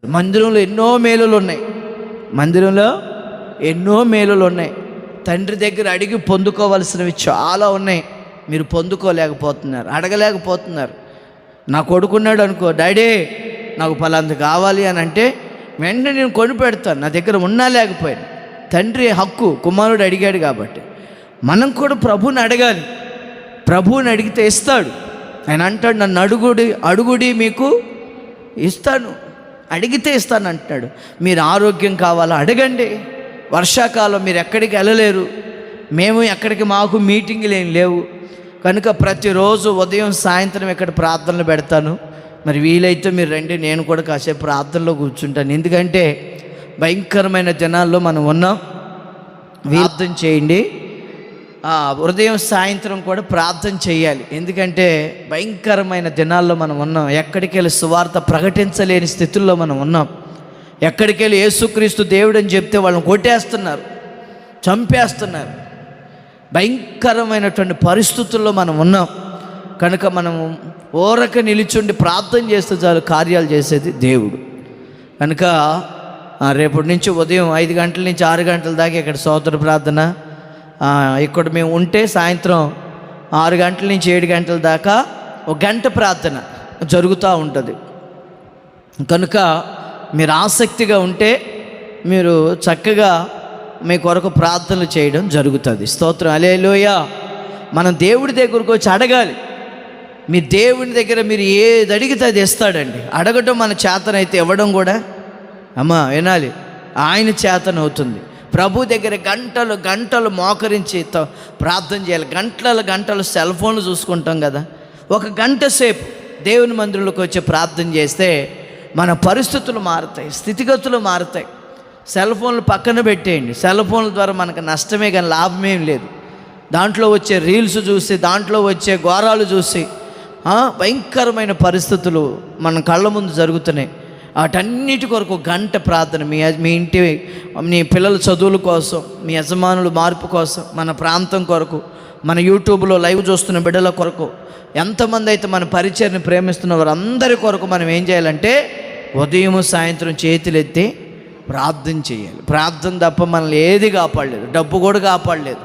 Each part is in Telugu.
మందిరంలో ఎన్నో మేలులు ఉన్నాయి, మందిరంలో ఎన్నో మేలులు ఉన్నాయి. తండ్రి దగ్గర అడిగి పొందుకోవలసినవి చాలా ఉన్నాయి. మీరు పొందుకోలేకపోతున్నారు, అడగలేకపోతున్నారు. నా కొడుకున్నాడు అనుకో, డాడీ నాకు పలాంది కావాలి అని అంటే వెంటనే నేను కొని పెడతాను, నా దగ్గర ఉన్నా లేకపోయినా. తండ్రి హక్కు, కుమారుడు అడిగాడు కాబట్టి మనం కూడా ప్రభువుని అడగాలి. ప్రభువుని అడిగితే ఇస్తాడు. ఆయన అంటాడు, నన్ను అడుగుడి మీకు ఇస్తాను, అడిగితే ఇస్తాను అంటున్నాడు. మీరు ఆరోగ్యం కావాలా అడగండి. వర్షాకాలం మీరు ఎక్కడికి వెళ్ళలేరు, మేము ఎక్కడికి, మాకు మీటింగులు ఏం లేవు కనుక ప్రతిరోజు ఉదయం సాయంత్రం ఇక్కడ ప్రార్థనలు పెడతాను. మరి వీలైతే మీరు రండి, నేను కూడా కాసేపు ప్రార్థనలో కూర్చుంటాను. ఎందుకంటే భయంకరమైన దినాల్లో మనం ఉన్నాం. ప్రార్థన చేయండి. ఉదయం సాయంత్రం కూడా ప్రార్థన చేయాలి. ఎందుకంటే భయంకరమైన దినాల్లో మనం ఉన్నాం. ఎక్కడికి వెళ్ళి సువార్త ప్రకటించలేని స్థితుల్లో మనం ఉన్నాం. ఎక్కడికి వెళ్ళి యేసుక్రీస్తు దేవుడు అని చెప్తే వాళ్ళని కొట్టేస్తున్నారు, చంపేస్తున్నారు. భయంకరమైనటువంటి పరిస్థితుల్లో మనం ఉన్నాం కనుక మనం ఓరక నిలిచుండి ప్రార్థన చేస్తే చాలు కార్యాలు చేసేది దేవుడు. కనుక రేపటి నుంచి ఉదయం 5 గంటల నుంచి 6 గంటల దాకా ఇక్కడ స్తోత్ర ప్రార్థన, ఇక్కడ మేము ఉంటే సాయంత్రం 6 గంటల నుంచి 7 గంటల దాకా 1 గంట ప్రార్థన జరుగుతూ ఉంటుంది. కనుక మీరు ఆసక్తిగా ఉంటే మీరు చక్కగా మీ కొరకు ప్రార్థనలు చేయడం జరుగుతుంది. స్తోత్రం, హల్లెలూయా. మనం దేవుడి దగ్గరకు వచ్చి అడగాలి. మీ దేవుని దగ్గర మీరు ఏది అడిగితే అది ఇస్తాడండి. అడగటం మన చేతనైతే ఇవ్వడం కూడా వినాలి, ఆయన చేతనవుతుంది. ప్రభు దగ్గర గంటలు గంటలు మోకరించి ప్రార్థన చేయాలి. గంటలు సెల్ ఫోన్లు చూసుకుంటాం కదా. 1 గంట సేపు దేవుని మందిరంలోకి వచ్చి ప్రార్థన చేస్తే మన పరిస్థితులు మారుతాయి, స్థితిగతులు మారుతాయి. సెల్ ఫోన్లు పక్కన పెట్టేయండి. సెల్ ఫోన్ల ద్వారా మనకు నష్టమే కానీ లాభమేం లేదు. దాంట్లో వచ్చే రీల్స్ చూసి, దాంట్లో వచ్చే ఘోరాలు చూసి భయంకరమైన పరిస్థితులు మన కళ్ళ ముందు జరుగుతున్నాయి. వాటన్నిటి కొరకు 1 గంట ప్రార్థన. మీ ఇంటి, మీ పిల్లల చదువుల కోసం, మీ యజమానుల మార్పు కోసం, మన ప్రాంతం కొరకు, మన యూట్యూబ్లో లైవ్ చూస్తున్న బిడ్డల కొరకు, ఎంతమంది అయితే మన పరిచయాన్ని ప్రేమిస్తున్న వారందరి కొరకు మనం ఏం చేయాలంటే ఉదయం సాయంత్రం చేతులెత్తి ప్రార్థన చేయాలి. ప్రార్థన తప్ప మనల్ని ఏది కాపాడలేదు, డబ్బు కూడా కాపాడలేదు.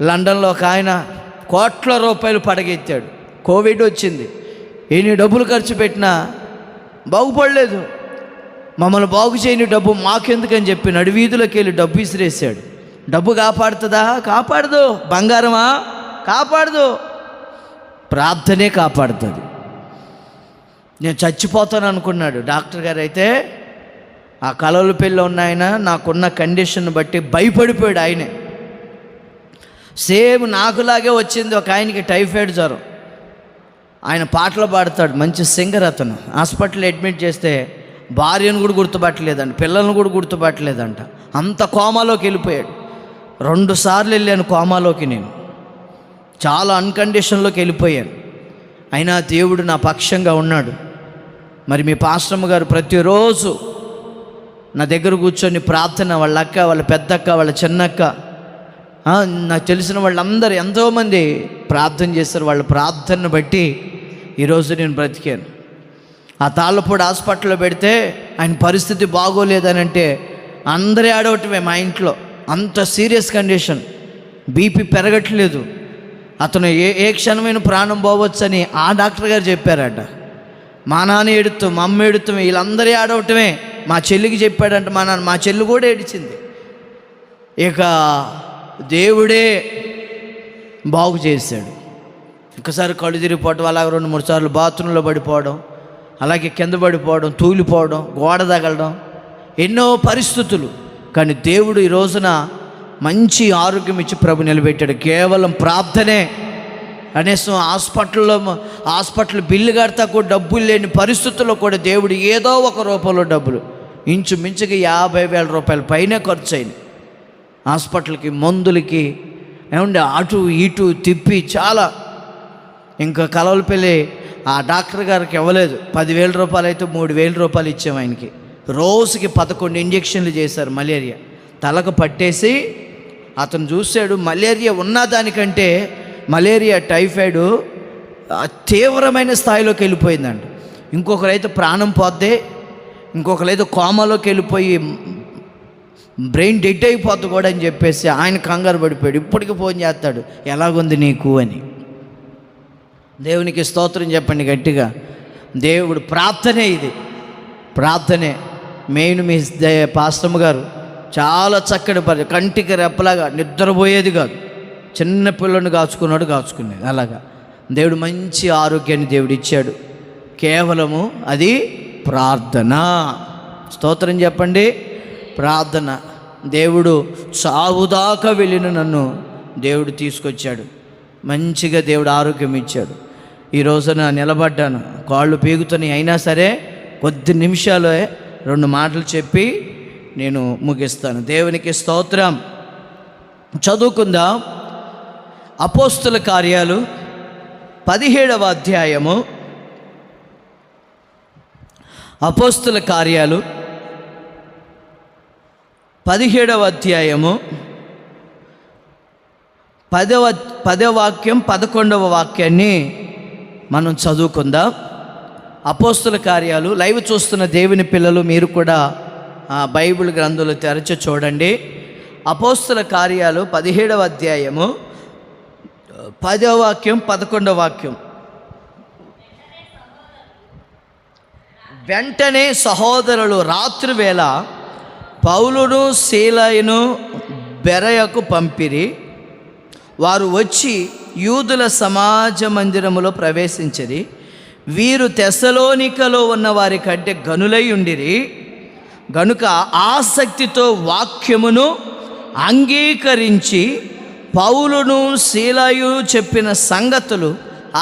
లండన్లో ఒక ఆయన కోట్ల రూపాయలు పడగెత్తాడు. కోవిడ్ వచ్చింది, ఎన్ని డబ్బులు ఖర్చు పెట్టినా బాగుపడలేదు. మమ్మల్ని బాగు చేయని డబ్బు మాకెందుకని చెప్పి నడివీధులకి వెళ్ళి డబ్బు విసిరేసాడు. డబ్బు కాపాడుతుందా? కాపాడదు. బంగారమా? కాపాడదు. ప్రార్థనే కాపాడుతుంది. నేను చచ్చిపోతాను అనుకున్నాడు డాక్టర్ గారు. అయితే ఆ కలవలపల్లిలో ఉన్న ఆయన నాకున్న కండిషన్ బట్టి భయపడిపోయాడు. ఆయనే సేమ్ నాకులాగే వచ్చింది ఒక ఆయనకి టైఫాయిడ్ జ్వరం. ఆయన పాటలు పాడతాడు, మంచి సింగర్ అతను. హాస్పిటల్ అడ్మిట్ చేస్తే భార్యను కూడా గుర్తుపట్టలేదంట, పిల్లలను కూడా గుర్తుపట్టలేదంట. అంత కోమాలోకి వెళ్ళిపోయాడు. 2 సార్లు వెళ్ళాను కోమాలోకి. నేను చాలా అన్కండిషన్లోకి వెళ్ళిపోయాను. అయినా దేవుడు నా పక్షంగా ఉన్నాడు. మరి మీ పాస్టమ్మ గారు ప్రతిరోజు నా దగ్గర కూర్చొని ప్రార్థన, వాళ్ళ అక్క, వాళ్ళ పెద్దక్క, వాళ్ళ చిన్నక్క, నాకు తెలిసిన వాళ్ళందరూ ఎంతోమంది ప్రార్థన చేస్తారు. వాళ్ళ ప్రార్థనను బట్టి ఈరోజు నేను బ్రతికాను. ఆ తాళ్ళపూడి హాస్పిటల్లో పెడితే ఆయన పరిస్థితి బాగోలేదని అంటే అందరూ ఆడవటమే మా ఇంట్లో. అంత సీరియస్ కండిషన్, బీపీ పెరగట్లేదు. అతను ఏ క్షణమైన ప్రాణం పోవచ్చని ఆ డాక్టర్ గారు చెప్పారట. మా నాన్న ఏడుతూ, మా అమ్మ ఏడుతూ, వీళ్ళందరూ ఆడవటమే. మా చెల్లికి చెప్పాడంట మా నాన్న. మా చెల్లి కూడా ఏడిచింది. ఇక దేవుడే బాగు చేశాడు. ఒకసారి కళ్ళు తిరిగిపోవడం, అలాగే 2-3 సార్లు బాత్రూంలో పడిపోవడం, అలాగే కింద పడిపోవడం, తూలిపోవడం, గోడ తగలడం, ఎన్నో పరిస్థితులు. కానీ దేవుడు ఈ రోజున మంచి ఆరోగ్యం ఇచ్చి ప్రభు నిలబెట్టాడు. కేవలం ప్రార్థనే. కనీసం హాస్పిటల్ బిల్లు కడతా కూడా డబ్బులు లేని పరిస్థితుల్లో కూడా దేవుడు ఏదో ఒక రూపంలో డబ్బులు, ఇంచుమించుగా 50,000 రూపాయల పైనే ఖర్చు అయింది హాస్పిటల్కి, మందులకి. ఏమంటే అటు ఇటు తిప్పి చాలా. ఇంకా కలవలపల్లి ఆ డాక్టర్ గారికి ఇవ్వలేదు. 10,000 రూపాయలు అయితే 3,000 రూపాయలు ఇచ్చాము ఆయనకి. రోజుకి 11 ఇంజక్షన్లు చేశారు. మలేరియా తలకు పట్టేసి అతను చూశాడు. మలేరియా ఉన్నదానికంటే మలేరియా, టైఫాయిడ్ తీవ్రమైన స్థాయిలోకి వెళ్ళిపోయిందండి. ఇంకొకరైతే ప్రాణం పోతే ఇంకొకరు ఏదో కోమాలోకి వెళ్ళిపోయి బ్రెయిన్ డెడ్ అయిపోతుంది కూడా అని చెప్పేసి ఆయన కంగారు పడిపోయాడు. ఇప్పటికి ఫోన్ చేస్తాడు, ఎలాగుంది నీకు అని. దేవునికి స్తోత్రం చెప్పండి గట్టిగా. దేవుడు ప్రార్థనే, ఇది ప్రార్థనే. మెయిన్ మీ పాస్టమ్ గారు చాలా చక్కటి కంటికి రెప్పలాగా నిద్రపోయేది కాదు, చిన్న పిల్లని కాచుకునేది అలాగా. దేవుడు మంచి ఆరోగ్యాన్ని దేవుడు ఇచ్చాడు. కేవలము అది ప్రార్థన. స్తోత్రం చెప్పండి. ప్రార్థన. దేవుడు చావుదాకా వెళ్ళిన నన్ను దేవుడు తీసుకొచ్చాడు. మంచిగా దేవుడు ఆరోగ్యం ఇచ్చాడు. ఈ రోజున నిలబడ్డాను, కాళ్ళు పీగుతున్నాయి, అయినా సరే కొద్ది నిమిషాలే 2 మాటలు చెప్పి నేను ముగిస్తాను. దేవునికి స్తోత్రం. చదువుకుందాం. అపోస్తుల కార్యాలు 17వ అధ్యాయము. అపోస్తుల కార్యాలు 17వ అధ్యాయము 10వ వాక్యం 11వ వాక్యాన్ని మనం చదువుకుందాం. అపోస్తుల కార్యాలు లైవ్ చూస్తున్న దేవుని పిల్లలు మీరు కూడా బైబిల్ గ్రంథాలు తెరచి చూడండి. అపోస్తుల కార్యాలు 17వ అధ్యాయము 10వ వాక్యం 11వ వాక్యం. వెంటనే సహోదరులు రాత్రివేళ పౌలును సీలయును బెరయకు పంపిరి. వారు వచ్చి యూదుల సమాజ మందిరములో ప్రవేశించిరి. వీరు తెస్సలోనికలో ఉన్న వారి కంటే గనులై ఉండిరి గనుక ఆసక్తితో వాక్యమును అంగీకరించి పౌలును సీలయు చెప్పిన సంగతులు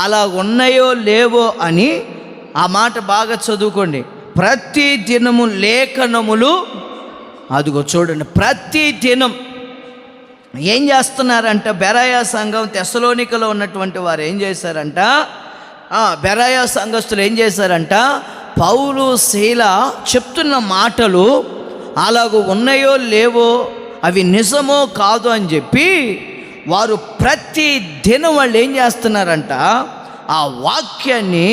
అలా ఉన్నాయో లేవో అని, ఆ మాట బాగా చదువుకోండి, ప్రతి దినము లేఖనములు, అదిగో చూడండి, ప్రతి దినం ఏం చేస్తున్నారంట, బెరాయా సంఘం తెస్సలోనికలో ఉన్నటువంటి వారు ఏం చేశారంట, బెరాయా సంఘస్థులు ఏం చేశారంట, పౌలు శీల చెప్తున్న మాటలు అలాగూ ఉన్నాయో లేవో, అవి నిజమో కాదు అని చెప్పి వారు ప్రతి దినం వాళ్ళు ఏం చేస్తున్నారంట, ఆ వాక్యాన్ని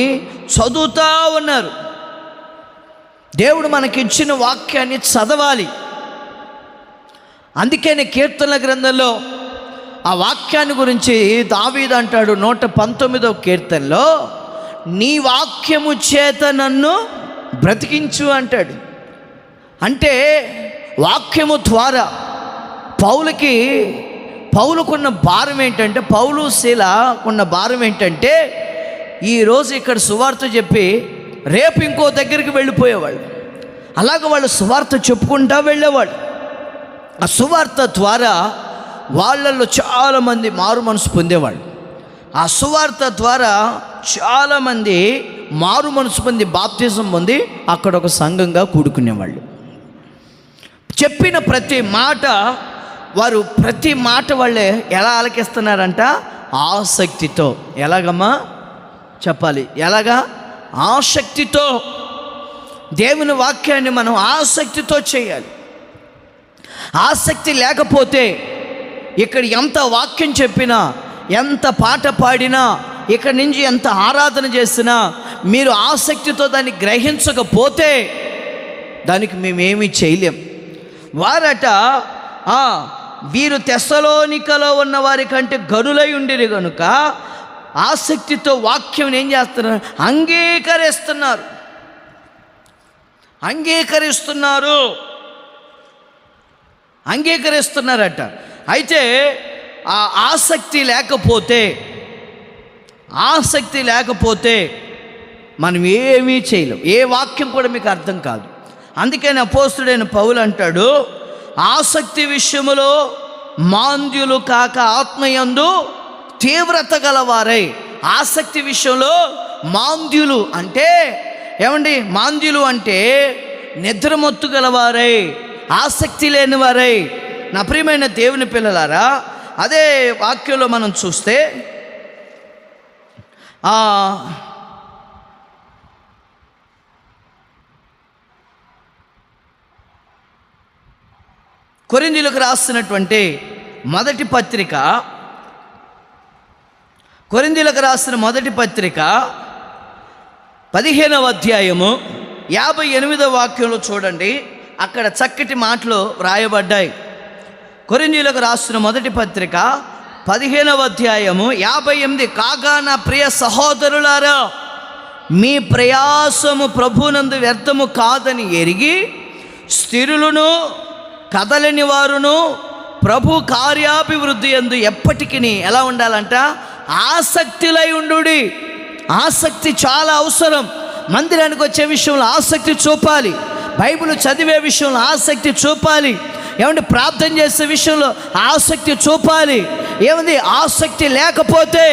చదువుతూ ఉన్నారు. దేవుడు మనకిచ్చిన వాక్యాన్ని చదవాలి. అందుకని కీర్తనల గ్రంథంలో ఆ వాక్యాన్ని గురించి దావీదు అంటాడు 119వ కీర్తనలో, నీ వాక్యము చేత నన్ను బ్రతికించు అంటాడు. అంటే వాక్యము ద్వారా పౌలుకున్న భారం ఏంటంటే, పౌలు శీలకున్న భారం ఏంటంటే, ఈరోజు ఇక్కడ సువార్త చెప్పి రేపు ఇంకో దగ్గరికి వెళ్ళిపోయేవాళ్ళు. అలాగ వాళ్ళు సువార్త చెప్పుకుంటూ వెళ్ళేవాళ్ళు. ఆ సువార్త ద్వారా వాళ్ళల్లో చాలామంది మారు మనసు పొందేవాళ్ళు. ఆ సువార్త ద్వారా చాలామంది మారు మనసు పొంది బాప్తిజం పొంది అక్కడ ఒక సంఘంగా కూడుకునేవాళ్ళు. చెప్పిన ప్రతి మాట వాళ్ళే ఎలా ఆలకిస్తున్నారంట, ఆసక్తితో. ఎలాగమ్మా చెప్పాలి, ఎలాగా? ఆసక్తితో. దేవుని వాక్యాన్ని మనం ఆసక్తితో చేయాలి. ఆసక్తి లేకపోతే ఇక్కడ ఎంత వాక్యం చెప్పినా, ఎంత పాట పాడినా, ఇక్కడి నుంచి ఎంత ఆరాధన చేసినా, మీరు ఆసక్తితో దాన్ని గ్రహించకపోతే దానికి మేమేమీ చేయలేం. వారట వీరు తెస్సలోనికలో ఉన్న వారి కంటే గనులై ఉండిరి కనుక ఆసక్తితో వాక్యం ఏం చేస్తున్నారు, అంగీకరిస్తున్నారట. అయితే ఆ ఆసక్తి లేకపోతే మనం ఏమీ చేయలేం. ఏ వాక్యం కూడా మీకు అర్థం కాదు. అందుకని అపోస్తుడైన పౌలు అంటాడు, ఆసక్తి విషయములో మాంద్యులు కాక ఆత్మయందు తీవ్రత గలవారై. ఆసక్తి విషయంలో మాంద్యులు అంటే ఏమండి, మాంద్యులు అంటే నిద్రమత్తు గలవారై, ఆసక్తి లేని వారై. నా ప్రియమైన దేవుని పిల్లలారా, అదే వాక్యంలో మనం చూస్తే కొరింథీయులకు రాసినటువంటి మొదటి పత్రిక, కొరింథీయులకు రాసిన మొదటి పత్రిక 15వ అధ్యాయము 58వ వాక్యంలో చూడండి, అక్కడ చక్కటి మాటలు వ్రాయబడ్డాయి. కొరింథీయులకు రాసిన మొదటి పత్రిక 15వ అధ్యాయము 58. కాగా నా ప్రియ సహోదరులారా, మీ ప్రయాసము ప్రభునందు వ్యర్థము కాదని ఎరిగి స్థిరులను కదలని వారును ప్రభు కార్యాభివృద్ధి యందు ఎప్పటికీ ఎలా ఉండాలంట? ఆసక్తిలై ఉండుడి. ఆసక్తి చాలా అవసరం. మందిరానికి వచ్చే విషయంలో ఆసక్తి చూపాలి, బైబిల్ చదివే విషయంలో ఆసక్తి చూపాలి, ఏమంటే ప్రార్థన చేసే విషయంలో ఆసక్తి చూపాలి. ఏముంది? ఆసక్తి లేకపోతే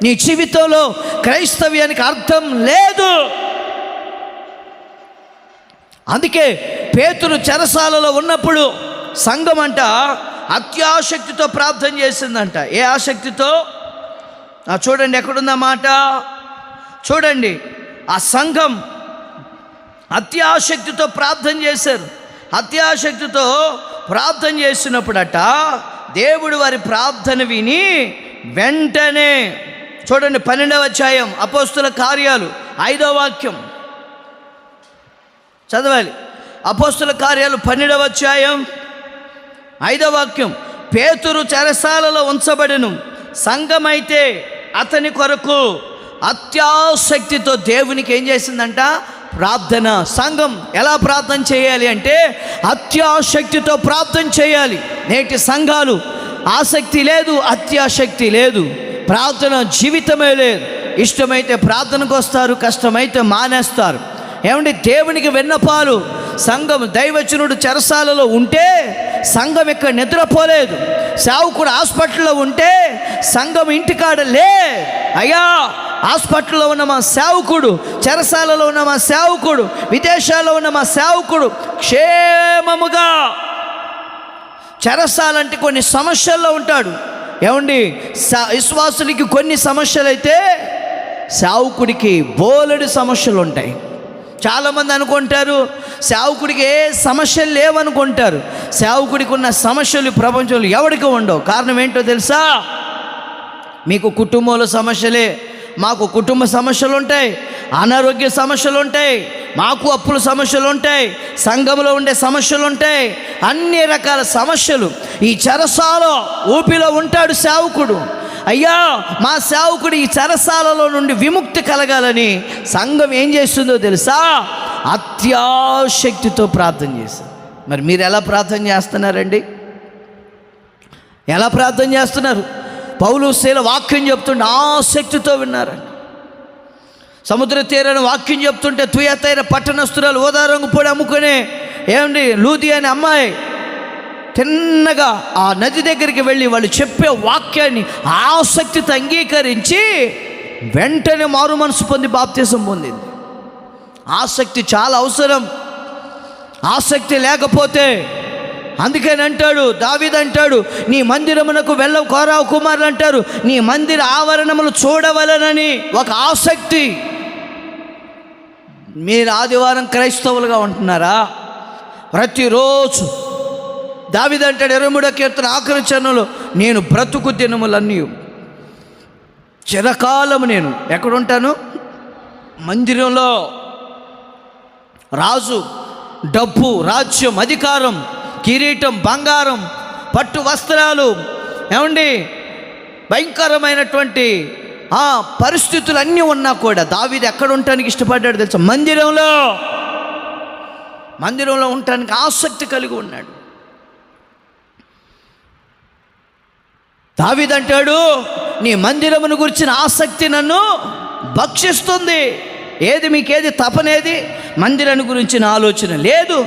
నీ జీవితంలో క్రైస్తవ్యానికి అర్థం లేదు. అందుకే పేతురు చెరసాలలో ఉన్నప్పుడు సంఘం అంట అత్యాసక్తితో ప్రార్థన చేసిందంట. ఏ ఆసక్తితో? చూడండి, ఎక్కడుందా మాట చూడండి. ఆ సంఘం అత్యాసక్తితో ప్రార్థన చేశారు. అత్యాసక్తితో ప్రార్థన చేసినప్పుడట దేవుడు వారి ప్రార్థన విని వెంటనే, చూడండి 12వ అధ్యాయం అపోస్తుల కార్యాలు 5వ వాక్యం చదవాలి. అపోస్తుల కార్యాలు 12వ అధ్యాయం 5వ వాక్యం. పేతురు చెరసాలలో ఉంచబడెను, సంఘమైతే అతని కొరకు అత్యాసక్తితో దేవునికి ఏం చేసిందంట? ప్రార్థన. సంఘం ఎలా ప్రార్థన చేయాలి అంటే అత్యాసక్తితో ప్రార్థన చేయాలి. నేటి సంఘాలు ఆసక్తి లేదు, అత్యాసక్తి లేదు, ప్రార్థన జీవితమే లేదు. ఇష్టమైతే ప్రార్థనకు వస్తారు, కష్టమైతే మానేస్తారు. ఏమంటే దేవునికి విన్నపాలు. సంఘం దైవజనుడు చెరసాలలో ఉంటే సంఘం ఇక్కడ నిద్రపోలేదు. సేవకుడు హాస్పిటల్లో ఉంటే సంఘం ఇంటికాడ లే. అయ్యా, హాస్పిటల్లో ఉన్న మా సేవకుడు, చెరసాలలో ఉన్న మా సేవకుడు, విదేశాల్లో ఉన్న మా సేవకుడు క్షేమముగా, చెరసాలంటే కొన్ని సమస్యల్లో ఉంటాడు. ఏమండి, విశ్వాసులకి కొన్ని సమస్యలు అయితే సేవకుడికి బోలెడు సమస్యలు ఉంటాయి. చాలామంది అనుకుంటారు సేవకుడికి ఏ సమస్యలు లేవనుకుంటారు. సేవకుడికి ఉన్న సమస్యలు ప్రపంచంలో ఎవరికి ఉండవు. కారణం ఏంటో తెలుసా? మీకు కుటుంబంలో సమస్యలే, మాకు కుటుంబ సమస్యలు ఉంటాయి, అనారోగ్య సమస్యలు ఉంటాయి, మాకు అప్పుల సమస్యలు ఉంటాయి, సంఘంలో ఉండే సమస్యలు ఉంటాయి, అన్ని రకాల సమస్యలు. ఈ చెరసాలో ఊపిలో ఉంటాడు సేవకుడు. అయ్యా, మా సేవకుడు ఈ చెరసాలలో నుండి విముక్తి కలగాలని సంఘం ఏం చేస్తుందో తెలుసా? అత్యాసక్తితో ప్రార్థన చేస్తారు. మరి మీరు ఎలా ప్రార్థన చేస్తున్నారండి? ఎలా ప్రార్థన చేస్తున్నారు? పౌలు శీల వాక్యం చెప్తుంటే ఆసక్తితో విన్నారండి. సముద్ర తీరాన్ని వాక్యం చెప్తుంటే తుయతైర పట్టణస్తురాలు ఓదారంగు పొడి అమ్ముకునే ఏమండి లూది అనే అమ్మాయి తిన్నగా ఆ నది దగ్గరికి వెళ్ళి వాళ్ళు చెప్పే వాక్యాన్ని ఆసక్తితో అంగీకరించి వెంటనే మారు మనసు పొంది బాప్తిసం పొందింది. ఆసక్తి చాలా అవసరం. ఆసక్తి లేకపోతే, అందుకని అంటాడు దావీదు అంటాడు, నీ మందిరమునకు వెళ్ళవు కోరావు కుమారులు అంటారు, నీ మందిర ఆవరణములు చూడవలనని ఒక ఆసక్తి. మీరు ఆదివారం క్రైస్తవులుగా ఉంటున్నారా? ప్రతిరోజు దావీదు అంటాడు 23వ కీర్తన ఆఖరి చరణంలో, నేను బ్రతుకు దినములన్నీ చిరకాలము నేను ఎక్కడుంటాను? మందిరంలో. రాజు డబ్బు, రాజ్యం, అధికారం, కిరీటం, బంగారం, పట్టు వస్త్రాలు, ఏమండి భయంకరమైనటువంటి ఆ పరిస్థితులు అన్నీ ఉన్నా కూడా దావీదు ఎక్కడ ఉండటానికి ఇష్టపడ్డాడు తెలుసా? మందిరంలో. మందిరంలో ఉండటానికి ఆసక్తి కలిగి ఉన్నాడు. దావీదు అంటాడు, నీ మందిరమును గురించిన ఆసక్తి నన్ను భక్షిస్తుంది. ఏది మీకేది తపనేది? మందిరాన్ని గురించిన ఆలోచన లేదు,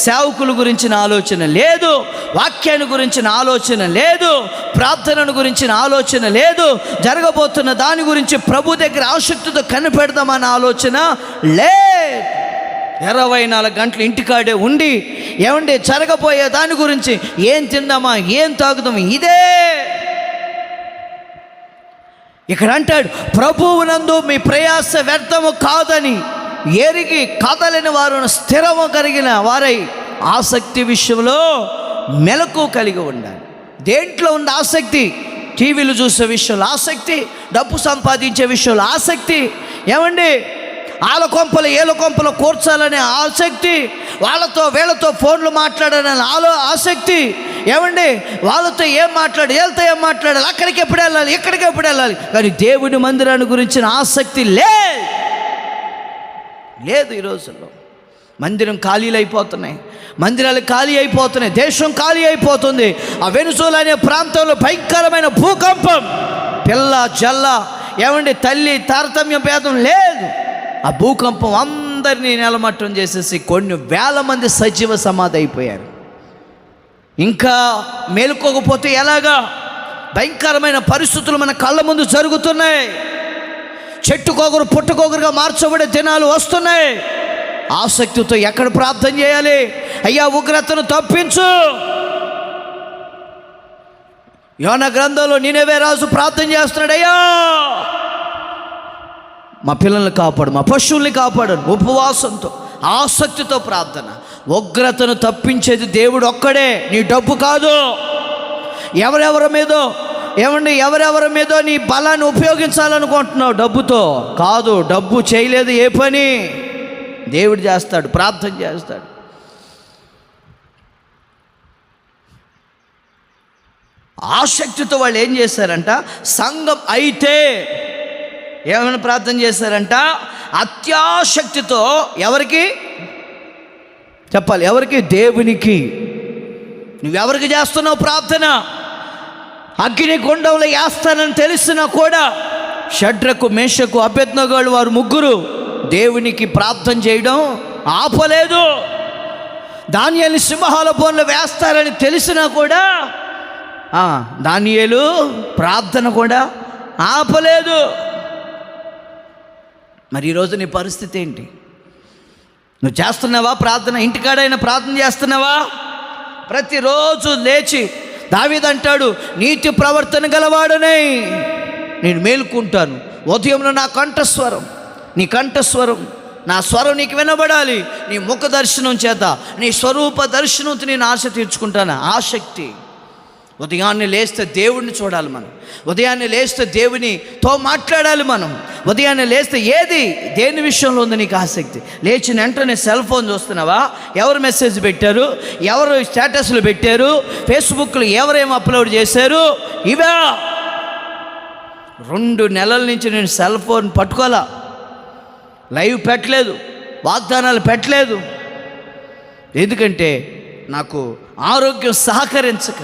సేవకుల గురించిన ఆలోచన లేదు, వాక్యాన్ని గురించిన ఆలోచన లేదు, ప్రార్థనను గురించిన ఆలోచన లేదు, జరగబోతున్న దాని గురించి ప్రభు దగ్గర ఆసక్తితో కనిపెడదామన్న ఆలోచన లేదు. 24 గంటలు ఇంటికాడే ఉండి ఏమండి జరగబోయే దాని గురించి ఏం తిందామా, ఏం తాగుదామా, ఇదే. ఇక్కడ అంటాడు, ప్రభువునందు మీ ప్రయాస వ్యర్థము కాదని ఎరిగి కదలని వారు స్థిరము కలిగిన వారై ఆసక్తి విషయంలో మెలకు కలిగి ఉండాలి. దేంట్లో ఉంది ఆసక్తి? టీవీలు చూసే విషయంలో ఆసక్తి, డబ్బు సంపాదించే విషయంలో ఆసక్తి, ఏమండి వాళ్ళ కొంపలు ఏళ్ళ కొంపలు కూర్చాలనే ఆసక్తి, వాళ్ళతో వీళ్ళతో ఫోన్లు మాట్లాడాలనే ఆసక్తి, ఏమండి వాళ్ళతో ఏం మాట్లాడి వీళ్ళతో ఏం మాట్లాడాలి, అక్కడికి ఎప్పుడు వెళ్ళాలి, ఇక్కడికి ఎప్పుడు వెళ్ళాలి, కానీ దేవుడి మందిరాన్ని గురించిన ఆసక్తి లేదు. ఈ రోజుల్లో మందిరం ఖాళీలు అయిపోతున్నాయి, మందిరాలు ఖాళీ అయిపోతున్నాయి, దేశం ఖాళీ అయిపోతుంది. ఆ వెనుజులా అనే ప్రాంతంలో భయంకరమైన భూకంపం, పిల్ల జల్ల, ఏమండి తల్లి తారతమ్యం భేదం లేదు. ఆ భూకంపం అందరినీ నెలమట్టం చేసేసి కొన్ని వేల మంది సజీవ సమాధి అయిపోయారు. ఇంకా మేలుకోకపోతే ఎలాగా? భయంకరమైన పరిస్థితులు మన కళ్ళ ముందు జరుగుతున్నాయి. చెట్టుకొకరు పుట్టుకొకరుగా మార్చబడే దినాలు వస్తున్నాయి. ఆసక్తితో ఎక్కడ ప్రార్థన చేయాలి? అయ్యా ఉగ్రతను తప్పించు. యోనా గ్రంథంలో నినెవే రాజు ప్రార్థన చేస్తున్నాడు, అయ్యా మా పిల్లల్ని కాపాడు, మా పశువుల్ని కాపాడు. ఉపవాసంతో ఆసక్తితో ప్రార్థన. ఉగ్రతను తప్పించేది దేవుడు ఒక్కడే, నీ డబ్బు కాదు. ఎవరెవరి మీదో నీ బలాన్ని ఉపయోగించాలనుకుంటున్నావు, డబ్బుతో కాదు. డబ్బు చేయలేదు ఏ పని, దేవుడు చేస్తాడు, ప్రార్థన చేస్తాడు. ఆసక్తితో వాళ్ళు ఏం చేశారంట, సంఘం అయితే ఏమైనా ప్రార్థన చేశారంట, అత్యాసక్తితో. ఎవరికి చెప్పాలి? ఎవరికి? దేవునికి. నువ్వెవరికి చేస్తున్నావు ప్రార్థన? అగ్ని గుండంలో వేస్తానని తెలిసినా కూడా షడ్రకు మేషకు అబేద్నెగోలు వారు ముగ్గురు దేవునికి ప్రార్థన చేయడం ఆపలేదు. దానియేలుని సింహాల బోన్లో వేస్తారని తెలిసినా కూడా దానియేలు ప్రార్థన కూడా ఆపలేదు. మరి ఈరోజు నీ పరిస్థితి ఏంటి? నువ్వు చేస్తున్నావా ప్రార్థన? ఇంటికాడైనా ప్రార్థన చేస్తున్నావా? ప్రతిరోజు లేచి దావీదు అంటాడు, నీతి ప్రవర్తన గలవాడనే నేను మేలుకుంటాను. ఉదయంలో నా కంఠస్వరం, నీ కంఠస్వరం, నా స్వరం నీకు వినబడాలి. నీ ముఖ దర్శనం చేత, నీ స్వరూప దర్శనంతో నేను ఆశ తీర్చుకుంటాను. ఆసక్తి. ఉదయాన్నే లేస్తే దేవుడిని చూడాలి మనం. ఉదయాన్నే లేస్తే దేవునితో మాట్లాడాలి మనం. ఉదయాన్నే లేస్తే దేని విషయంలో ఉంది నీకు ఆసక్తి? లేచిన వెంటనే సెల్ ఫోన్ చూస్తున్నావా? ఎవరు మెసేజ్ పెట్టారు, ఎవరు స్టేటస్లు పెట్టారు, ఫేస్బుక్లో ఎవరేం అప్లోడ్ చేశారు? ఇవా 2 నెలల నుంచి నేను సెల్ ఫోన్ పట్టుకోవాలా, లైవ్ పెట్టలేదు, వాగ్దానాలు పెట్టలేదు. ఎందుకంటే నాకు ఆరోగ్యం సహకరించక.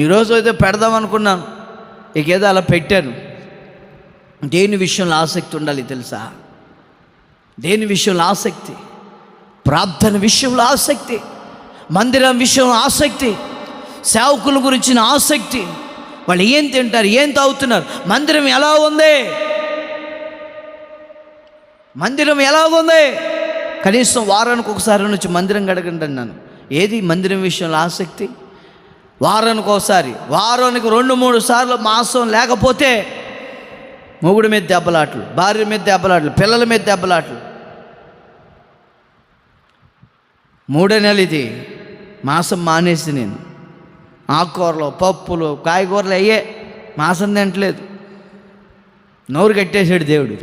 ఈరోజు అయితే పెడదాం అనుకున్నాను, ఇకేదో అలా పెట్టాను. దేని విషయంలో ఆసక్తి ఉండాలి తెలుసా? దేని విషయంలో ఆసక్తి? ప్రార్థన విషయంలో ఆసక్తి, మందిరం విషయంలో ఆసక్తి, సేవకుల గురించిన ఆసక్తి. వాళ్ళు ఏం తింటారు, ఏం తాగుతున్నారు, మందిరం ఎలా ఉంది, మందిరం ఎలా ఉంది? కనీసం వారానికి ఒకసారి నుంచి మందిరం గడగండి అన్నాను. ఏది మందిరం విషయంలో ఆసక్తి? వారానికి ఒకసారి, వారానికి 2-3 సార్లు మాసం లేకపోతే మొగుడి మీద దెబ్బలాట్లు, భార్య మీద దెబ్బలాట్లు, పిల్లల మీద దెబ్బలాట్లు. 3వ నెల ఇది. మాసం మానేసి నేను ఆకుకూరలు, పప్పులు, కాయగూరలు అయ్యే, మాసం తింటలేదు. నోరు కట్టేశాడు దేవుడు.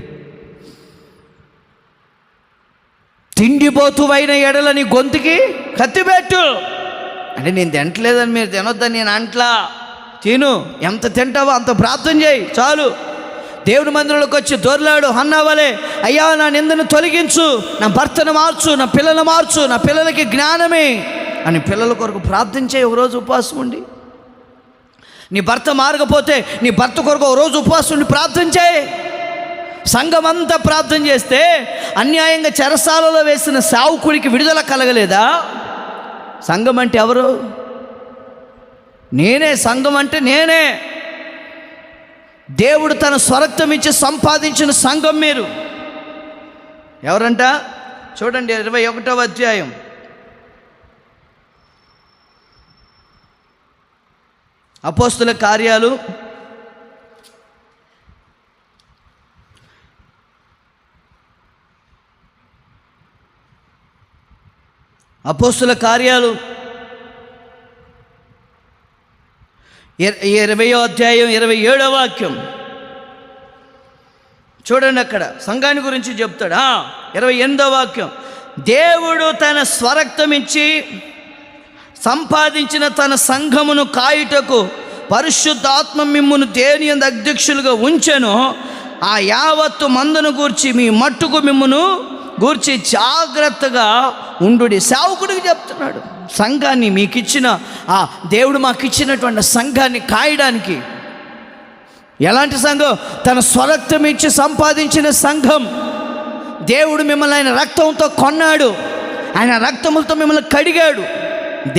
తిండిపోతువైన ఎడల నీ గొంతుకి కత్తిపెట్టు అంటే, నేను తింటలేదని మీరు తినొద్దని నేను అంట్లా. తిను, ఎంత తింటావో అంత ప్రార్థన చేయి చాలు. దేవుని మందిరంలోకి వచ్చి దొర్లాడు హన్నావలే, అయ్యా నా నిందను తొలగించు, నా భర్తను మార్చు, నా పిల్లలను మార్చు, నా పిల్లలకి జ్ఞానమే అని పిల్లల కొరకు ప్రార్థన చేయి. ఒకరోజు ఉపవాసం ఉండి, నీ భర్త మారకపోతే నీ భర్త కొరకు ఒకరోజు ఉపవాసం ఉండి ప్రార్థన చేయి. సంఘం అంతా ప్రార్థన చేస్తే అన్యాయంగా చెరసాలలో వేసిన సేవకుడికి విడుదల కలగలేదా? సంఘం అంటే ఎవరు? నేనే. సంఘం అంటే నేనే. దేవుడు తన స్వరక్తం ఇచ్చి సంపాదించిన సంఘం మీరు. ఎవరంట? చూడండి 21వ అధ్యాయం. అపోస్తుల కార్యాలు 20వ అధ్యాయం 27వ వాక్యం చూడండి, అక్కడ సంఘాన్ని గురించి చెప్తాడు. 28వ వాక్యం, దేవుడు తన స్వరక్తం ఇచ్చి సంపాదించిన తన సంఘమును కాయుటకు పరిశుద్ధాత్మ మిమ్మును దేని యందు అధ్యక్షులుగా ఉంచెను. ఆ యావత్తు మందును గూర్చి మీ మట్టుకు మిమ్మును గూర్చి జాగ్రత్తగా ఉండుడి. సేవకుడికి చెప్తున్నాడు, సంఘాన్ని మీకు ఇచ్చిన ఆ దేవుడు మాకు ఇచ్చినటువంటి సంఘాన్ని కాయడానికి. ఎలాంటి సంఘం? తన స్వరక్తం ఇచ్చి సంపాదించిన సంఘం. దేవుడు మిమ్మల్ని ఆయన రక్తంతో కొన్నాడు, ఆయన రక్తములతో మిమ్మల్ని కడిగాడు.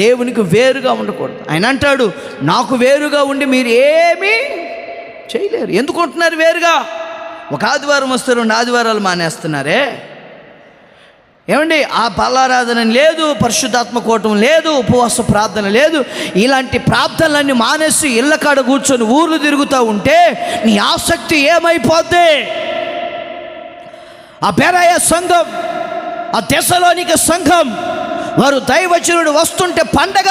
దేవునికి వేరుగా ఉండకూడదు. ఆయన అంటాడు, నాకు వేరుగా ఉండి మీరు ఏమీ చేయలేరు. ఎందుకుంటున్నారు వేరుగా? ఒక ఆదివారం వస్తే 2 ఆదివారాలు మానేస్తున్నారే. ఏమండి, ఆ బలారాధన లేదు, పరిశుద్ధాత్మ కూటం లేదు, ఉపవాస ప్రార్థన లేదు. ఇలాంటి ప్రార్థనలన్నీ మానేసి ఇళ్ళ కాడ కూర్చొని ఊర్లు తిరుగుతూ ఉంటే నీ ఆసక్తి ఏమైపోద్ది? ఆ బెరాయ సంఘం, ఆ తెస్సలోనిక సంఘం, వారు దైవజనుడు వస్తుంటే పండగ.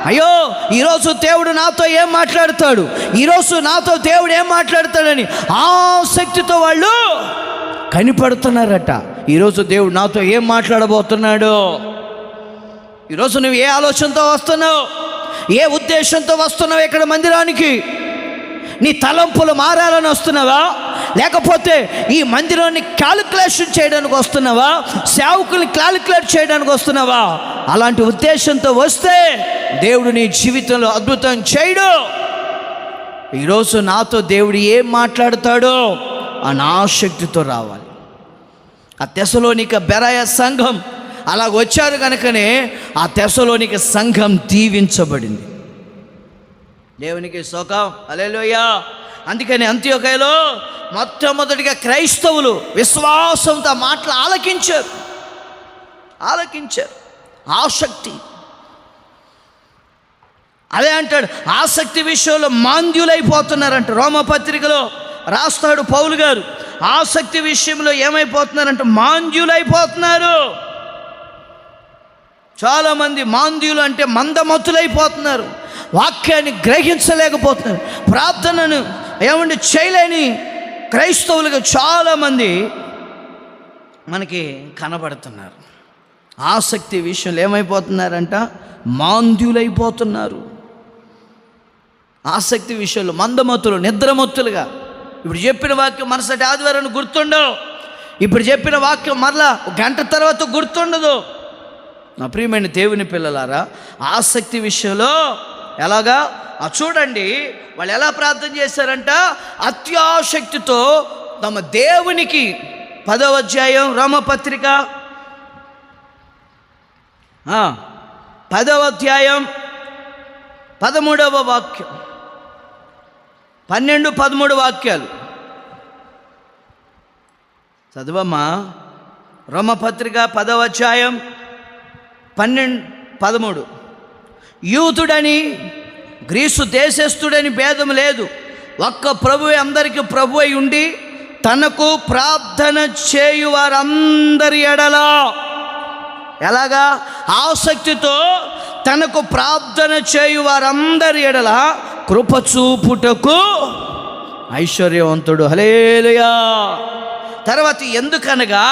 అయ్యో, ఈరోజు దేవుడు నాతో ఏం మాట్లాడతాడు, ఈరోజు నాతో దేవుడు ఏం మాట్లాడతాడని ఆసక్తితో వాళ్ళు కనిపడుతున్నారట. ఈరోజు దేవుడు నాతో ఏం మాట్లాడబోతున్నాడు? ఈరోజు నువ్వు ఏ ఆలోచనతో వస్తున్నావు, ఏ ఉద్దేశంతో వస్తున్నావు ఇక్కడ మందిరానికి? నీ తలంపులు మారాలని వస్తున్నావా, లేకపోతే ఈ మందిరాన్ని క్యాలిక్యులేషన్ చేయడానికి వస్తున్నావా, సేవకుల్ని క్యాలిక్యులేట్ చేయడానికి వస్తున్నావా? అలాంటి ఉద్దేశంతో వస్తే దేవుడు నీ జీవితంలో అద్భుతం చేయడు. ఈరోజు నాతో దేవుడు ఏం మాట్లాడతాడో అని ఆసక్తితో రావాలి. ఆ తెస్సలోనిక బెరాయ సంఘం అలా వచ్చారు కనుకనే ఆ తెస్సలోనిక సంఘం దీవించబడింది. దేవునికి స్తోత్రం, హల్లెలూయా. అందుకని అంతియోకయలో మొట్టమొదటిగా క్రైస్తవులు విశ్వాసంతో మాటలు ఆలకించారు. ఆసక్తి. అదే అంటాడు, ఆసక్తి విషయంలో మాంద్యులైపోతున్నారంట. రోమపత్రికలో రాస్తాడు పౌలు గారు, ఆసక్తి విషయంలో ఏమైపోతున్నారంటే మాంద్యులైపోతున్నారు. చాలామంది మాంద్యులు అంటే మందమతులైపోతున్నారు, వాక్యాన్ని గ్రహించలేకపోతున్నారు, ప్రార్థనను ఏమంటే చేయలేని క్రైస్తవులుగా చాలామంది మనకి కనబడుతున్నారు. ఆసక్తి విషయంలో ఏమైపోతున్నారంట? మాంద్యులైపోతున్నారు. ఆసక్తి విషయంలో మందమతులు, నిద్రమత్తులుగా. ఇప్పుడు చెప్పిన వాక్యం మరుసటి ఆదివారం గుర్తుండవు, ఇప్పుడు చెప్పిన వాక్యం మరలా 1 గంట తర్వాత గుర్తుండదు. నా ప్రియమైన దేవుని పిల్లలారా, ఆసక్తి విషయంలో ఎలాగా చూడండి, వాళ్ళు ఎలా ప్రార్థన చేశారంట? అత్యాసక్తితో తమ దేవునికి 10వ అధ్యాయం రోమపత్రిక 10వ అధ్యాయం 13వ వాక్యం, 12, 13 వాక్యాలు చదవమ్మా. రోమపత్రిక 10వ అధ్యాయం 12, 13. యూదుడని గ్రీసు దేశస్థుడని భేదం లేదు, ఒక్క ప్రభువే అందరికీ ప్రభు అయి ఉండి తనకు ప్రార్థన చేయు వారందరి ఎడల ఎలాగా? ఆసక్తితో తనకు ప్రార్థన చేయు వారందరి ఎడల కృప చూపుటకు ఐశ్వర్యవంతుడు. హల్లెలూయా. తర్వాత ఎందుకనగా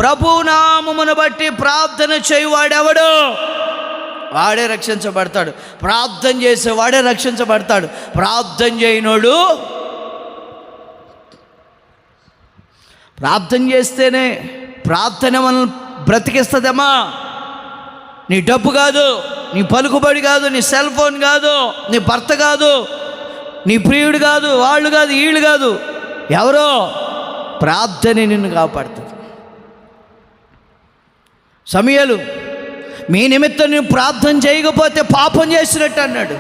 ప్రభునామమును బట్టి ప్రార్థన చేయువాడెవడు? వాడే రక్షించబడతాడు. ప్రార్థన చేసేవాడే రక్షించబడతాడు. ప్రార్థన చేయనోడు ప్రార్థన చేస్తేనే ప్రార్థన మనల్ని బ్రతికిస్తుందమ్మా. నీ డబ్బు కాదు, నీ పలుకుబడి కాదు, నీ సెల్ ఫోన్ కాదు, నీ భర్త కాదు, నీ ప్రియుడు కాదు, వాళ్ళు కాదు, వీళ్ళు కాదు, ఎవరో ప్రార్థన నిన్ను కాపాడుతుంది. సమయలు మీ నిమిత్తం నేను ప్రార్థన చేయకపోతే పాపం చేసినట్టు అన్నాడు.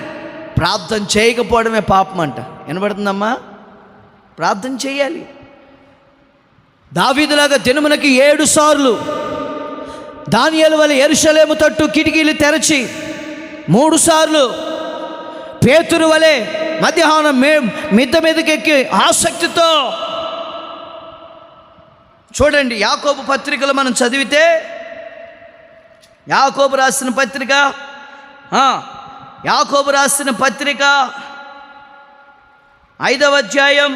ప్రార్థన చేయకపోవడమే పాపం అంట. వినబడుతుందమ్మా? ప్రార్థన చేయాలి. దావీదులాగా దినమునకి 7 సార్లు దానియేలు వలె యెరూషలేము తట్టు కిటికీలు తెరచి 3 సార్లు పేతురు వలె మధ్యాహ్నం మిద్దె మీదకెక్కి ఆసక్తితో చూడండి. యాకోబు పత్రికలు మనం చదివితే, యాకోబు రాసిన పత్రిక 5వ అధ్యాయం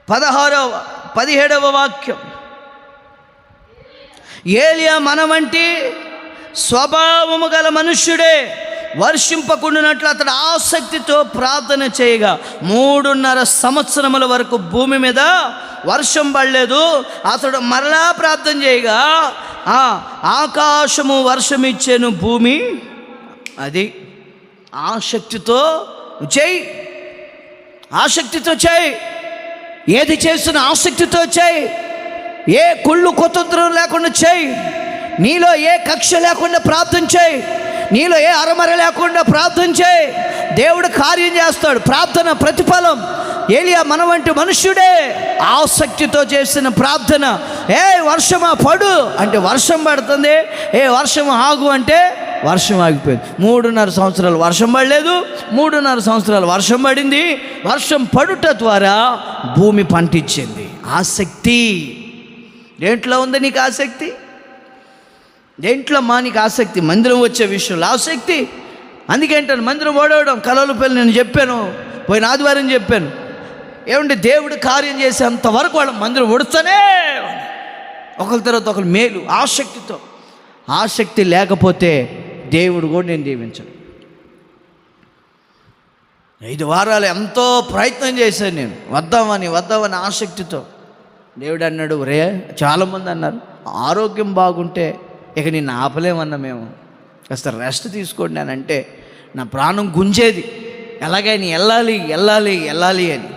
17వ వాక్యం. ఏలియా మన వంటి స్వభావము గల మనుష్యుడే, వర్షింపకుండానట్లు అతడు ఆసక్తితో ప్రార్థన చేయగా 3.5 సంవత్సరముల వరకు భూమి మీద వర్షం పడలేదు. అతడు మరలా ప్రార్థన చేయగా ఆకాశము వర్షం ఇచ్చాను, భూమి. అది ఆసక్తితో చేయి, ఆసక్తితో చేయి. ఏది చేస్తున్న ఆసక్తితో చేయి. ఏ కుళ్ళు కుతంత్రం లేకుండా చేయి. నీలో ఏ కక్ష లేకుండా ప్రార్థన చేయి. నీలో ఏ అరమర లేకుండా ప్రార్థన చేయి. దేవుడు కార్యం చేస్తాడు. ప్రార్థన ప్రతిఫలం. ఏలియా మన వంటి మనుష్యుడే, ఆసక్తితో చేసిన ప్రార్థన. వర్షమా పడు అంటే వర్షం పడుతుంది, వర్షం ఆగు అంటే వర్షం ఆగిపోయింది. 3.5 సంవత్సరాలు వర్షం పడలేదు, 3.5 సంవత్సరాలు వర్షం పడింది. వర్షం పడుట ద్వారా భూమి పంటించింది. ఆసక్తి. దేంట్లో ఉంది నీకు ఆసక్తి? దేంట్లో నీకు ఆసక్తి? మందిరం వచ్చే విషయంలో ఆసక్తి. అందుకేంటాను మందిరం ఓడవడం కలవలపల్లి నేను చెప్పాను, పోయిన ఆదివారం చెప్పాను. ఏమంటే దేవుడు కార్యం చేసేంతవరకు వాళ్ళ మందిరం ఒడుస్తూనే ఒకరి తర్వాత ఒకరు మేలు ఆసక్తితో. ఆసక్తి లేకపోతే దేవుడు కూడా నేను దీవించను. 5 వారాలు ఎంతో ప్రయత్నం చేశాను నేను, వద్దామని ఆసక్తితో. దేవుడు అన్నాడు, రే చాలామంది అన్నారు ఆరోగ్యం బాగుంటే ఇక నిన్ను ఆపలేమన్నా మేము, కాస్త రెస్ట్ తీసుకోండి అని అంటే నా ప్రాణం గుంజేది. ఎలాగైనా వెళ్ళాలి అని.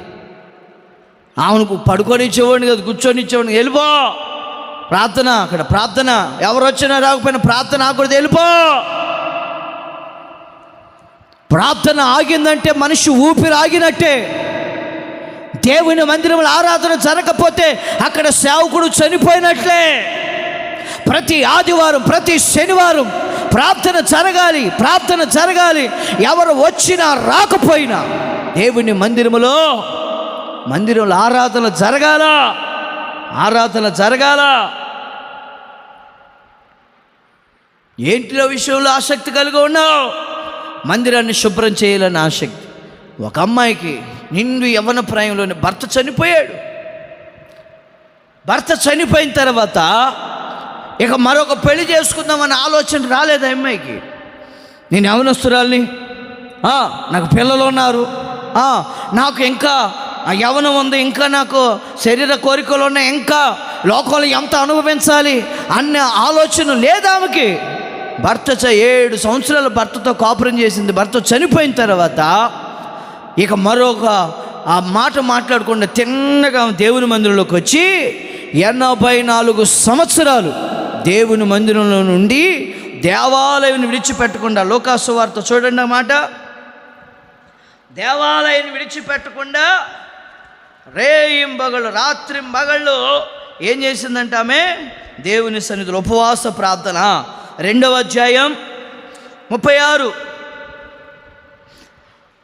ఆమెను పడుకొనిచ్చేవాడిని కదా, కూర్చొనిచ్చేవాడిని. వెళ్ళిపో ప్రార్థన, అక్కడ ప్రార్థన, ఎవరు వచ్చినా రాకపోయినా ప్రార్థన ఆకూడదు, వెళ్ళిపో. ప్రార్థన ఆగిందంటే మనిషి ఊపిరి ఆగినట్టే. దేవుని మందిరంలో ఆరాధన జరగకపోతే అక్కడ సేవకుడు చనిపోయినట్లే. ప్రతి ఆదివారం, ప్రతి శనివారం ప్రార్థన జరగాలి. ఎవరు వచ్చినా రాకపోయినా దేవుని మందిరంలో ఆరాధన జరగాల. ఏంటిలో విషయంలో ఆసక్తి కలిగి ఉన్నావు? మందిరాన్ని శుభ్రం చేయాలని ఆసక్తి. ఒక అమ్మాయికి నిండు యవ్వన ప్రాయంలోనే భర్త చనిపోయాడు. భర్త చనిపోయిన తర్వాత ఇక మరొక పెళ్లి చేసుకుందామని ఆలోచన రాలేదు ఆ అమ్మాయికి. నేను యవ్వనస్తురాల్ని, నాకు పిల్లలు ఉన్నారు, నాకు ఇంకా యవ్వనం ఉంది, ఇంకా నాకు శరీర కోరికలు ఉన్నాయి, ఇంకా లోకంలో ఎంత అనుభవించాలి అన్న ఆలోచన లేదు ఆమెకి. భర్త 7 సంవత్సరాలు భర్తతో కాపురం చేసింది. భర్త చనిపోయిన తర్వాత ఇక మరొక ఆ మాట మాట్లాడకుండా తిన్నగా దేవుని మందిరంలోకి వచ్చి 84 సంవత్సరాలు దేవుని మందిరంలో నుండి దేవాలయం విడిచిపెట్టకుండా, లోకాసు వార్త చూడండి ఆ మాట, దేవాలయాన్ని విడిచిపెట్టకుండా రేయింబగళ్ళు రాత్రింబగళ్ళు ఏం చేసిందంటే ఆమె దేవుని సన్నిధిలో ఉపవాస ప్రార్థన. 2వ అధ్యాయం 36.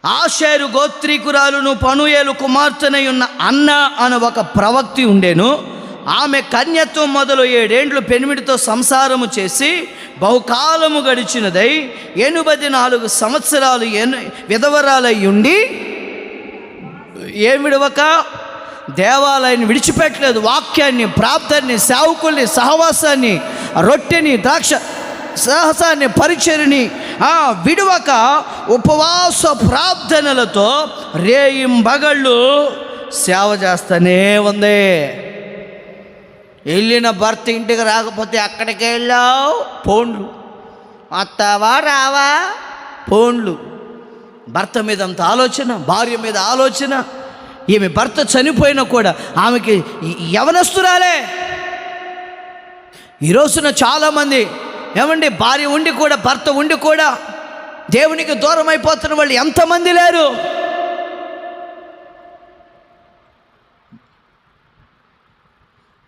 ఆషేరు గోత్రీకురాలును పనుయేలు కుమార్తెనై ఉన్న అన్న అను ఒక ప్రవక్తి ఉండేను. ఆమె కన్యత్వం మొదలు 7 ఏండ్లు పెనిమిడితో సంసారము చేసి బహుకాలము గడిచినదై 84 సంవత్సరాలు విధవరాలై ఉండి ఏం విడవక దేవాలయాన్ని విడిచిపెట్టలేదు. వాక్యాన్ని, ప్రార్థనని, సేవకుల్ని, సహవాసాన్ని, రొట్టెని, ద్రాక్ష సాహసాన్ని, పరిచర్ని విడవక ఉపవాస ప్రార్థనలతో రేయింబగళ్ళు సేవ చేస్తూనే ఉంది. వెళ్ళిన భర్త ఇంటికి రాకపోతే అక్కడికి వెళ్ళావు, ఫోన్లు, వస్తావా రావా, ఫోన్లు. భర్త మీద అంత ఆలోచన, భార్య మీద ఆలోచన. ఈమె భర్త చనిపోయినా కూడా ఆమెకి యవనస్తురాలే. ఈ రోజున చాలామంది ఏమండి భార్య ఉండి కూడా, భర్త ఉండి కూడా దేవునికి దూరం అయిపోతున్న వాళ్ళు ఎంతమంది లేరు?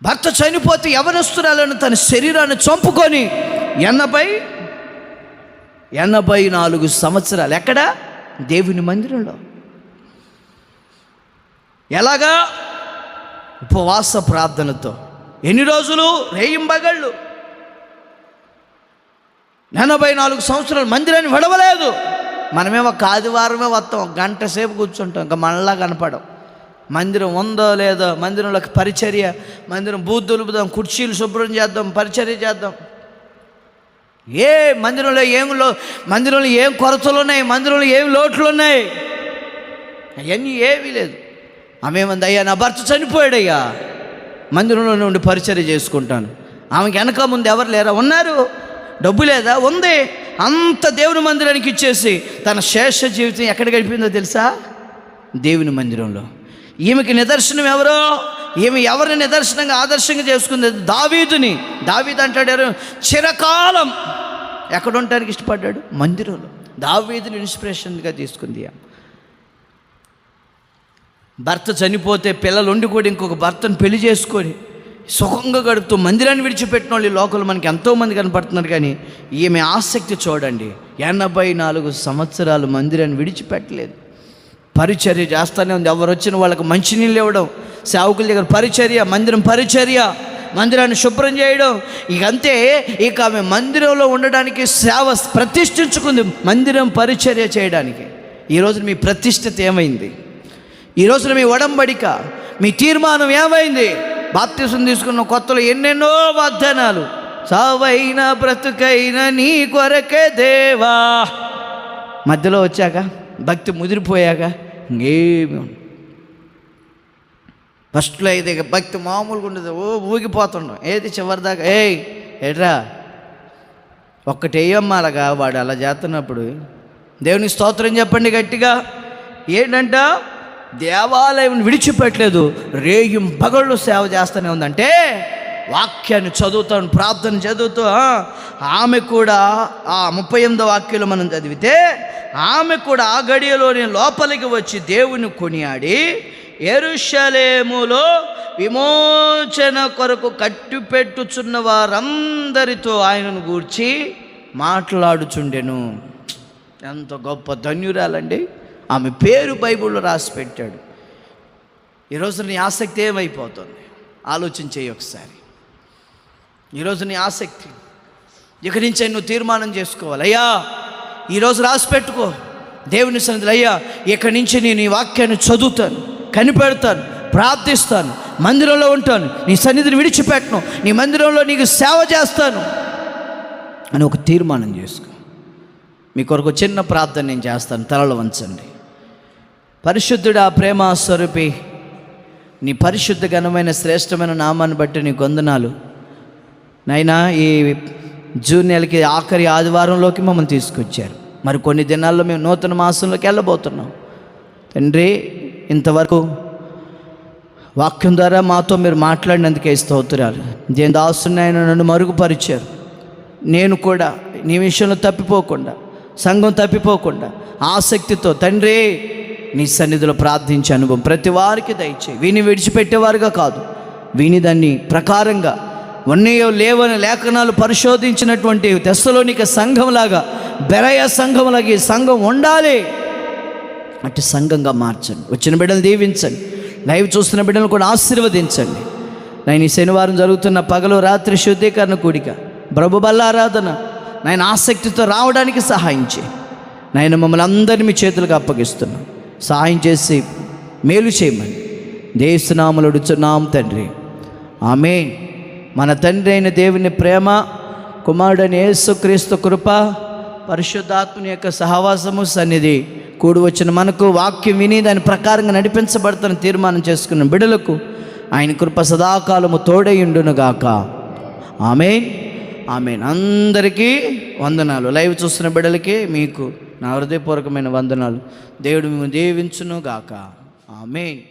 భర్త చనిపోతే యవనస్తురాలను తన శరీరాన్ని చంపుకొని 84 సంవత్సరాలు ఎక్కడ? దేవుని మందిరంలో. ఎలాగా? ఉపవాస ప్రార్థనతో. ఎన్ని రోజులు? రేయింబగళ్ళు. 84 సంవత్సరాలు మందిరాన్ని విడవలేదు. మనమేమో ఆదివారమే వస్తాం, 1 గంట సేపు కూర్చుంటాం, ఇంకా మనలా కనపడం. మందిరం ఉందో లేదో, మందిరంలోకి పరిచర్య, మందిరం బూతులుపుదాం, కుర్చీలు శుభ్రం చేద్దాం, పరిచర్య చేద్దాం. మందిరంలో ఏం కొరతలు ఉన్నాయి, మందిరంలో ఏం లోట్లు ఉన్నాయి, అవన్నీ ఏమీ లేదు. ఆమెమంది, అయ్యా నా భర్త చనిపోయాడయ్యా, మందిరంలో నుండి పరిచర్య చేసుకుంటాను. ఆమెకి వెనక ముందు ఎవరు లేరా? ఉన్నారు. డబ్బు లేదా? ఉంది. అంత దేవుని మందిరానికి ఇచ్చేసి తన శేష జీవితం ఎక్కడ గడిపిందో తెలుసా? దేవుని మందిరంలో. ఈమెకి నిదర్శనం ఎవరో? ఈమె ఎవరిని నిదర్శనంగా ఆదర్శంగా చేసుకుంది? దావీదుని. దావీదు అంటాడు, చిరకాలం ఎక్కడ ఉండటానికి ఇష్టపడ్డాడు? మందిరంలో. దావీదుని ఇన్స్పిరేషన్గా తీసుకుంది. భర్త చనిపోతే పిల్లలు ఉండి కూడా ఇంకొక భర్తను పెళ్లి చేసుకొని సుఖంగా గడుపుతూ మందిరాన్ని విడిచిపెట్టిన వాళ్ళు ఈ లోకల్ మనకి ఎంతోమంది కనపడుతున్నారు. కానీ ఈమె ఆసక్తి చూడండి, 84 సంవత్సరాలు మందిరాన్ని విడిచిపెట్టలేదు. పరిచర్య చేస్తూనే ఉంది. ఎవరు వచ్చిన వాళ్ళకి మంచినీళ్ళు ఇవ్వడం, సేవకుల దగ్గర పరిచర్య, మందిరం పరిచర్య, మందిరాన్ని శుభ్రం చేయడం. ఇకంతే. ఇక ఆమె మందిరంలో ఉండడానికి సేవ ప్రతిష్ఠించుకుంది, మందిరం పరిచర్య చేయడానికి. ఈరోజు మీ ప్రతిష్ఠిత ఏమైంది? ఈ రోజున మీ ఒడంబడిక, మీ తీర్మానం ఏమైంది? బాప్తిసం తీసుకున్న కొత్తలో ఎన్నెన్నో వాగ్దానాలు. సావైన బ్రతుకైన నీ కొరకే దేవా. మధ్యలో వచ్చాక, భక్తి ముదిరిపోయాక ఇంకేమి ఫస్ట్లో అయితే భక్తి మామూలుగా ఉండదు, ఊగిపోతుండం. ఏది చివరిదాకా ఏట్రా ఒక్కటేయమ్మాలగా వాడు అలా చేస్తున్నప్పుడు దేవుని స్తోత్రం చెప్పండి గట్టిగా. ఏంటంట? దేవాలయం విడిచిపెట్టలేదు, రేయం పగళ్ళు సేవ చేస్తూనే ఉందంటే వాక్యాన్ని చదువుతాను, ప్రార్థన చదువుతూ. ఆమె కూడా ఆ 38వ వాక్యంలో మనం చదివితే, ఆమె కూడా ఆ గడియలోనే లోపలికి వచ్చి దేవుని కొనియాడి యెరూషలేములో విమోచన కొరకు కట్టిపెట్టుచున్న వారందరితో ఆయనను గూర్చి మాట్లాడుచుండెను. ఎంత గొప్ప ధన్యురాలండి. ఆమె పేరు బైబిల్లో రాసి పెట్టాడు. ఈరోజు నీ ఆసక్తి ఏమైపోతుంది? ఆలోచించే ఒకసారి. ఈరోజు నీ ఆసక్తి ఇక్కడి నుంచే నువ్వు తీర్మానం చేసుకోవాలి. అయ్యా ఈరోజు రాసి పెట్టుకో దేవుని సన్నిధిలో, అయ్యా ఇక్కడి నుంచి నేను ఈ వాక్యాన్ని చదువుతాను, కనిపెడతాను, ప్రార్థిస్తాను, మందిరంలో ఉంటాను, నీ సన్నిధిని విడిచిపెట్టను, నీ మందిరంలో నీకు సేవ చేస్తాను అని ఒక తీర్మానం చేసుకో. మీ కొరకు చిన్న ప్రార్థన నేను చేస్తాను. తలలు వంచండి. పరిశుద్ధుడా, ప్రేమ స్వరూపి, నీ పరిశుద్ధ ఘనమైన శ్రేష్టమైన నామాన్ని బట్టి నీ వందనాలు నైనా. ఈ జూన్ నెలకి ఆఖరి ఆదివారంలోకి మమ్మల్ని తీసుకొచ్చారు. మరి కొన్ని దినాల్లో మేము నూతన మాసంలోకి వెళ్ళబోతున్నాం. తండ్రి, ఇంతవరకు వాక్యం ద్వారా మాతో మీరు మాట్లాడినందుకే స్తోత్రాలు. దేని దాసుని ఆయన నన్ను మరుగుపరిచారు. నేను కూడా నీ విషయంలో తప్పిపోకుండా, సంఘం తప్పిపోకుండా ఆసక్తితో తండ్రి నీ సన్నిధిలో ప్రార్థించే అనుభవం ప్రతి వారికి దయచేయి. విని విడిచిపెట్టేవారుగా కాదు, విని దాన్ని ప్రకారంగా ఉన్నయో లేవని లేఖనాలు పరిశోధించినటువంటి తెస్సలోనిక సంఘంలాగా, బెరయ సంఘంలాగా ఈ సంఘం ఉండాలి. అటు సంఘంగా మార్చండి. వచ్చిన బిడ్డలు దీవించండి. లైవ్ చూస్తున్న బిడ్డలు కూడా ఆశీర్వదించండి. నేను ఈ శనివారం జరుగుతున్న పగలు రాత్రి శుద్ధీకరణ కూడిక, ప్రభు బల్లారాధన నేను ఆసక్తితో రావడానికి సహాయం చేయి. నేను మమ్మల్ని అందరినీ మీ చేతులకు అప్పగిస్తున్నాను. సహాయం చేసి మేలు చేయమని యేసునామములో అడుగుచున్నాం తండ్రి, ఆమేన్. మన తండ్రి అయిన దేవుని ప్రేమ, కుమారుడైన యేసుక్రీస్తు కృప, పరిశుద్ధాత్మని యొక్క సహవాసము, సన్నిధి కూడి వచ్చిన మనకు వాక్యం విని దాని ప్రకారంగా నడిపించబడుతున్న తీర్మానం చేసుకున్న బిడ్డలకు ఆయన కృప సదాకాలము తోడైయుండునుగాక. ఆమేన్, ఆమేన్. అందరికీ వందనాలు. లైవ్ చూస్తున్న బిడ్డలకి మీకు నా హృదయపూర్వకమైన వందనాలు. దేవుడు మిమ్మల్ని దీవించును గాక. ఆమేన్.